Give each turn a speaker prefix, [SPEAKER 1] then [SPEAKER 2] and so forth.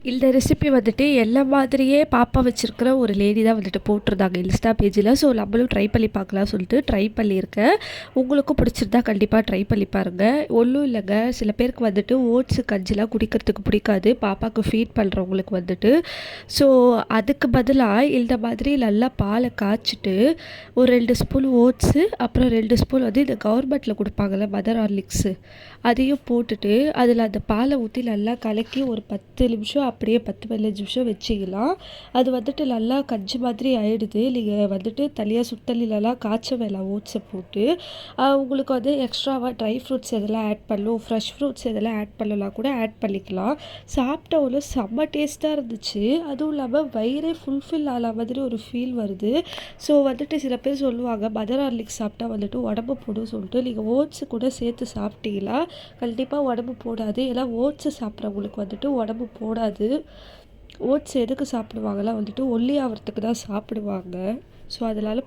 [SPEAKER 1] இந்த ரெசிபி வந்துட்டு எல்லா மாதிரியே பாப்பா வச்சுருக்கிற ஒரு லேடி தான் வந்துட்டு போட்டிருந்தாங்க இன்ஸ்டா பேஜில். ஸோ நம்மளும் ட்ரை பண்ணி பார்க்கலாம் சொல்லிட்டு ட்ரை பண்ணியிருக்கேன். உங்களுக்கும் பிடிச்சிருந்தா கண்டிப்பாக ட்ரை பண்ணி பாருங்கள். ஒன்றும் இல்லைங்க, சில பேருக்கு வந்துட்டு ஓட்ஸு கஞ்சிலாம் குடிக்கிறதுக்கு பிடிக்காது, பாப்பாவுக்கு ஃபீட் பண்ணுறவங்களுக்கு வந்துட்டு. ஸோ அதுக்கு பதிலாக இந்த மாதிரி நல்லா பாலை காய்ச்சிட்டு ஒரு 2 ஸ்பூன் ஓட்ஸு, அப்புறம் 2 ஸ்பூன் வந்து இந்த கவர்மெண்ட்டில் கொடுப்பாங்கள்ல மதர் ஹார்லிக்ஸு, அதையும் போட்டுட்டு அதில் அந்த பாலை ஊற்றி நல்லா கலக்கி ஒரு 10 நிமிஷம் அப்படியே 10-15 நிமிஷம் வச்சிக்கலாம். அது வந்துட்டு நல்லா கஞ்சி மாதிரி ஆயிடுது. நீங்கள் வந்துட்டு தனியாக சுடுதண்ணிலலாம் காய்ச்ச வேணாம் ஓட்ஸை போட்டு. உங்களுக்கு வந்து எக்ஸ்ட்ராவாக ட்ரை ஃப்ரூட்ஸ் எதெல்லாம் ஆட் பண்ணணும், ஃப்ரெஷ் ஃப்ரூட்ஸ் எதெல்லாம் ஆட் பண்ணலாம் கூட ஆட் பண்ணிக்கலாம். சாப்பிட்ட ஒன்று செம்ம டேஸ்ட்டாக இருந்துச்சு. அதுவும் இல்லாமல் வயிறே ஃபுல்ஃபில் ஆன மாதிரி ஒரு ஃபீல் வருது. ஸோ வந்துட்டு சில பேர் சொல்லுவாங்க மதர் ஹார்லிக்ஸ் சாப்பிட்டா வந்துட்டு உடம்பு போடும் சொல்லிட்டு. நீங்கள் ஓட்ஸு கூட சேர்த்து சாப்பிட்டீங்களா கண்டிப்பாக உடம்பு போடாது. ஏன்னா ஓட்ஸு சாப்பிட்றவங்களுக்கு வந்துட்டு உடம்பு போடாது. ஓட்ஸ் எதுக்கு சாப்பிடுவாங்கலாம் வந்துட்டு ஒல்லி ஆகிறதுக்கு தான் சாப்பிடுவாங்க. ஸோ அதனால்